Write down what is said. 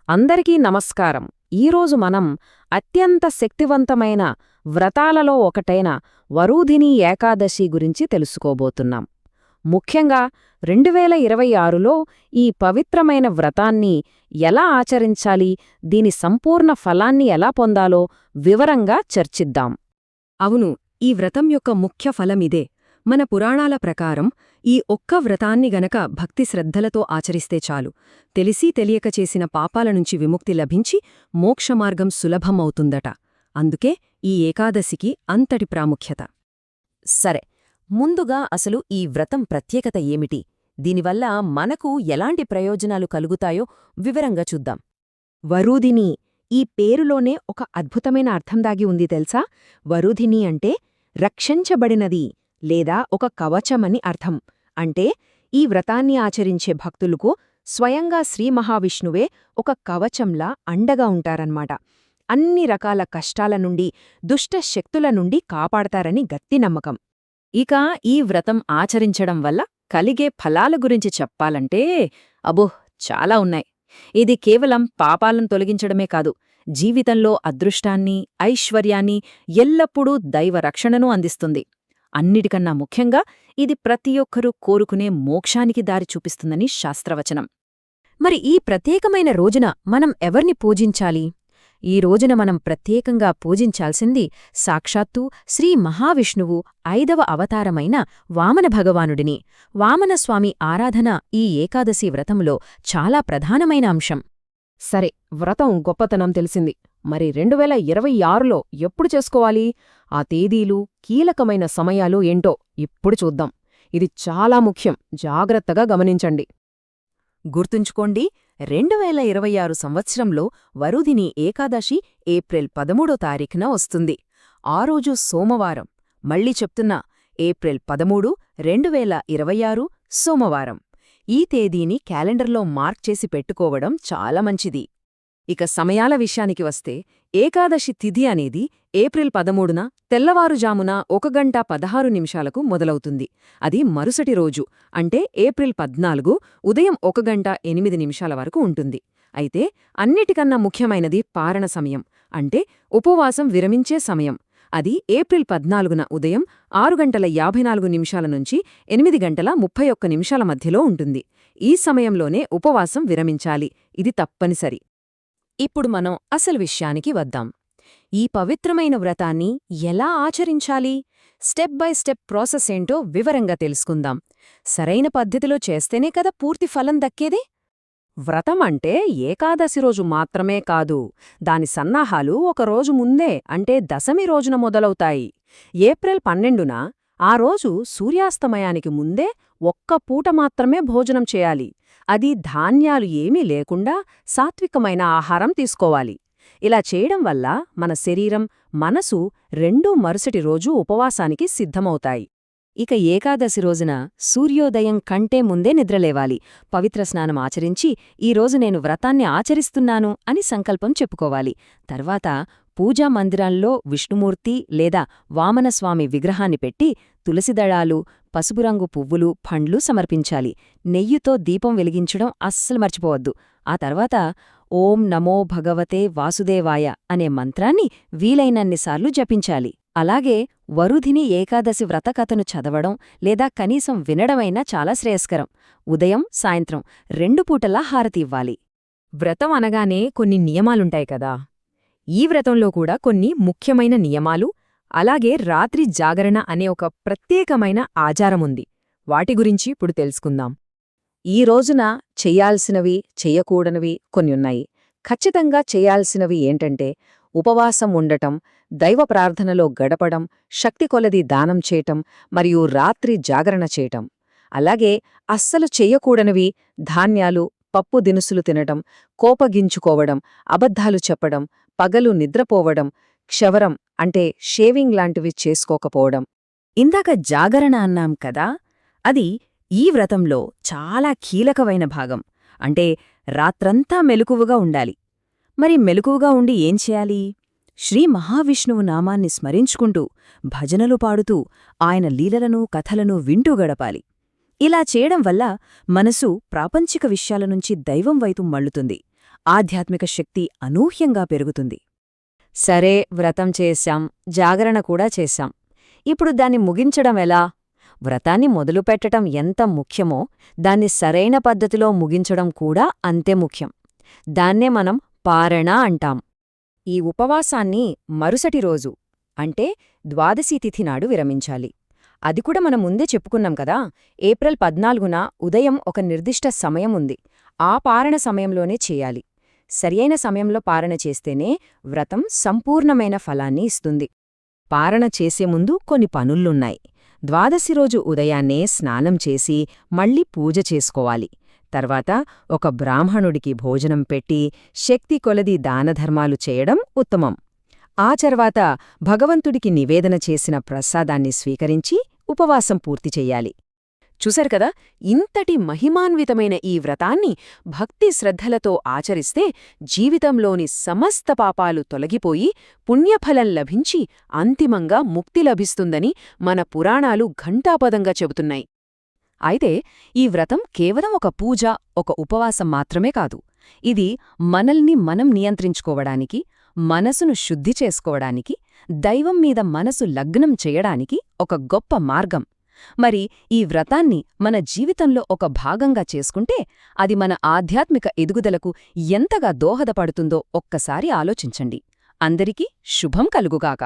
అందరికీ నమస్కారం. ఈరోజు మనం అత్యంత శక్తివంతమైన వ్రతాలలో ఒకటైన వరూధిని ఏకాదశి గురించి తెలుసుకోబోతున్నాం. ముఖ్యంగా 2026లో ఈ పవిత్రమైన వ్రతాన్ని ఎలా ఆచరించాలి, దీని సంపూర్ణ ఫలాన్ని ఎలా పొందాలో వివరంగా చర్చిద్దాం. అవును, ఈ వ్రతం యొక్క ముఖ్య ఫలమిదే. మన పురాణాల ప్రకారం ఈ ఒక్క వ్రతాన్ని గనక భక్తి శ్రద్ధలతో ఆచరిస్తే చాలు, తెలిసీ తెలియక చేసిన పాపాల నుంచి విముక్తి లభించి మోక్షమార్గం సులభమవుతుందట. అందుకే ఈ ఏకాదశికి అంతటి ప్రాముఖ్యత. సరే, ముందుగా అసలు ఈ వ్రతం ప్రత్యేకత ఏమిటి, దీనివల్ల మనకు ఎలాంటి ప్రయోజనాలు కలుగుతాయో వివరంగా చూద్దాం. వరూధిని ఈ పేరులోనే ఒక అద్భుతమైన అర్థం దాగి ఉంది తెలుసా? వరూధిని అంటే రక్షించబడినది లేదా ఒక కవచమని అర్థం. అంటే ఈ వ్రతాన్ని ఆచరించే భక్తులకు స్వయంగా శ్రీ మహావిష్ణువే ఒక కవచంలా అండగా ఉంటారన్నమాట. అన్ని రకాల కష్టాల నుండి, దుష్ట శక్తుల నుండి కాపాడతారని గట్టి నమ్మకం. ఇక ఈ వ్రతం ఆచరించడం వల్ల కలిగే ఫలాల గురించి చెప్పాలంటే అబో చాలా ఉన్నాయి. ఇది కేవలం పాపాలను తొలగించడమే కాదు, జీవితంలో అదృష్టాన్ని, ఐశ్వర్యాన్ని, ఎల్లప్పుడూ దైవ రక్షణను అందిస్తుంది. అన్నిటికన్నా ముఖ్యంగా ఇది ప్రతి ఒక్కరూ కోరుకునే మోక్షానికి దారి చూపిస్తుందని శాస్త్రవచనం. మరి ఈ ప్రత్యేకమైన రోజున మనం ఎవర్ని పూజించాలి? ఈ రోజున మనం ప్రత్యేకంగా పూజించాల్సింది సాక్షాత్తూ శ్రీ మహావిష్ణువు 5వ అవతారమైన వామన భగవానుడిని. వామనస్వామి ఆరాధన ఈ ఏకాదశి వ్రతంలో చాలా ప్రధానమైన అంశం. సరే, వ్రతం గొప్పతనం తెలిసింది. మరి 2026లో ఎప్పుడు చేసుకోవాలి? ఆ తేదీలు, కీలకమైన సమయాలు ఏంటో ఇప్పుడు చూద్దాం. ఇది చాలా ముఖ్యం, జాగ్రత్తగా గమనించండి. గుర్తుంచుకోండి, 2026 సంవత్సరంలో వరుధిని ఏకాదశి ఏప్రిల్ 13వ తారీఖున వస్తుంది. ఆ రోజు సోమవారం. మళ్ళీ చెప్తున్నా, ఏప్రిల్ 13, 2026 సోమవారం. ఈ తేదీని క్యాలెండర్లో మార్క్ చేసి పెట్టుకోవడం చాలా మంచిది. ఇక సమయాల విషయానికి వస్తే, ఏకాదశి తిథి అనేది ఏప్రిల్ 13న తెల్లవారుజామున 1:16 మొదలవుతుంది. అది మరుసటి రోజు అంటే ఏప్రిల్ 14 ఉదయం 1:08 వరకు ఉంటుంది. అయితే అన్నిటికన్నా ముఖ్యమైనది పారణ సమయం, అంటే ఉపవాసం విరమించే సమయం. అది ఏప్రిల్ 14న ఉదయం 6:54 నుంచి 8:31 మధ్యలో ఉంటుంది. ఈ సమయంలోనే ఉపవాసం విరమించాలి, ఇది తప్పనిసరి. ఇప్పుడు మనం అసలు విషయానికి వద్దాం. ఈ పవిత్రమైన వ్రతాన్ని ఎలా ఆచరించాలి? స్టెప్ బై స్టెప్ ప్రాసెస్ ఏంటో వివరంగా తెలుసుకుందాం. సరైన పద్ధతిలో చేస్తేనే కదా పూర్తి ఫలం దక్కేది. వ్రతం అంటే ఏకాదశి రోజు మాత్రమే కాదు, దాని సన్నాహాలు ఒక రోజు ముందే అంటే దశమి రోజున మొదలవుతాయి. ఏప్రిల్ 12న ఆ రోజు సూర్యాస్తమయానికి ముందే ఒక్క పూట మాత్రమే భోజనం చేయాలి. అది ధాన్యాలు ఏమీ లేకుండా సాత్వికమైన ఆహారం తీసుకోవాలి. ఇలా చేయడం వల్ల మన శరీరం, మనసు రెండూ మరుసటి రోజు ఉపవాసానికి సిద్ధమవుతాయి. ఇక ఏకాదశి రోజున సూర్యోదయం కంటే ముందే నిద్రలేవాలి. పవిత్ర స్నానం ఆచరించి ఈరోజు నేను వ్రతాన్ని ఆచరిస్తున్నాను అని సంకల్పం చెప్పుకోవాలి. తర్వాత పూజా మందిరాల్లో విష్ణుమూర్తి లేదా వామనస్వామి విగ్రహాన్ని పెట్టి తులసిదళాలు, పసుపురంగు పువ్వులు, పండ్లు సమర్పించాలి. నెయ్యితో దీపం వెలిగించడం అస్సలు మర్చిపోవద్దు. ఆ తర్వాత ఓం నమో భగవతే వాసుదేవాయ అనే మంత్రాన్ని వీలైనన్నిసార్లు జపించాలి. అలాగే వరుధిని ఏకాదశి వ్రతకథను చదవడం లేదా కనీసం వినడమైనా చాలా శ్రేయస్కరం. ఉదయం, సాయంత్రం 2 పూటలా హారతి ఇవ్వాలి. వ్రతం అనగానే కొన్ని నియమాలుంటాయి కదా. ఈ వ్రతంలో కూడా కొన్ని ముఖ్యమైన నియమాలు, అలాగే రాత్రి జాగరణ అనే ఒక ప్రత్యేకమైన ఆచారముంది. వాటి గురించి ఇప్పుడు తెలుసుకుందాం. ఈ రోజున చెయ్యాల్సినవి, చెయ్యకూడనివి కొన్నున్నాయి. ఖచ్చితంగా చెయ్యాల్సినవి ఏంటంటే ఉపవాసం ఉండటం, దైవ ప్రార్థనలో గడపడం, శక్తి కొలది దానం చేయటం మరియు రాత్రి జాగరణ చేయటం. అలాగే అస్సలు చెయ్యకూడనివి ధాన్యాలు, పప్పు దినుసులు తినటం, కోపగించుకోవడం, అబద్ధాలు చెప్పడం, పగలు నిద్రపోవడం, క్షవరం అంటే షేవింగ్ లాంటివి చేసుకోకపోవడం. ఇందాక జాగరణ అన్నాం కదా, అది ఈ వ్రతంలో చాలా కీలకమైన భాగం. అంటే రాత్రంతా మెలకువగా ఉండాలి. మరి మెలకువగా ఉండి ఏం చేయాలి? శ్రీ మహావిష్ణువు నామాన్ని స్మరించుకుంటూ, భజనలు పాడుతూ, ఆయన లీలలను, కథలను వింటూ గడపాలి. ఇలా చేయడం వల్ల మనసు ప్రాపంచిక విషయాల నుంచి దైవం వైపు మళ్ళుతుంది. ఆధ్యాత్మిక శక్తి అనూహ్యంగా పెరుగుతుంది. సరే, వ్రతం చేశాం, జాగరణ కూడా చేశాం. ఇప్పుడు దాన్ని ముగించడం ఎలా? వ్రతాన్ని మొదలుపెట్టడం ఎంత ముఖ్యమో దాన్ని సరైన పద్ధతిలో ముగించడం కూడా అంతే ముఖ్యం. దాన్నే మనం పారణ అంటాం. ఈ ఉపవాసాన్ని మరుసటి రోజు అంటే ద్వాదశి తిథి నాడు విరమించాలి. అది కూడా మనం ముందే చెప్పుకున్నాం కదా, ఏప్రిల్ 14న ఉదయం ఒక నిర్దిష్ట సమయం ఉంది. ఆ పారణ సమయంలోనే చేయాలి. సరియైన సమయంలో పారణ చేస్తేనే వ్రతం సంపూర్ణమైన ఫలాన్ని ఇస్తుంది. పారణ చేసే ముందు కొన్ని పనులున్నాయి. ద్వాదశి రోజు ఉదయాన్నే స్నానం చేసి మళ్ళీ పూజ చేసుకోవాలి. తర్వాత ఒక బ్రాహ్మణుడికి భోజనం పెట్టి శక్తి కొలది దానధర్మాలు చేయడం ఉత్తమం. ఆ తర్వాత భగవంతుడికి నివేదన చేసిన ప్రసాదాన్ని స్వీకరించి ఉపవాసం పూర్తి చెయ్యాలి. చూశారు కదా, ఇంతటి మహిమాన్వితమైన ఈ వ్రతాన్ని భక్తి శ్రద్ధలతో ఆచరిస్తే జీవితంలోని సమస్త పాపాలు తొలగిపోయి పుణ్యఫలం లభించి అంతిమంగా ముక్తి లభిస్తుందని మన పురాణాలు ఘంటాపదంగా చెబుతున్నాయి. అయితే ఈ వ్రతం కేవలం ఒక పూజ, ఒక ఉపవాసం మాత్రమే కాదు. ఇది మనల్ని మనం నియంత్రించుకోవడానికి, మనసును శుద్ధి చేసుకోవడానికి, దైవం మీద మనసు లగ్నం చేయడానికి ఒక గొప్ప మార్గం. మరి ఈ వ్రతాన్ని మన జీవితంలో ఒక భాగంగా చేసుకుంటే అది మన ఆధ్యాత్మిక ఎదుగుదలకు ఎంతగా దోహదపడుతుందో ఒక్కసారి ఆలోచించండి. అందరికీ శుభం కలుగుగాక.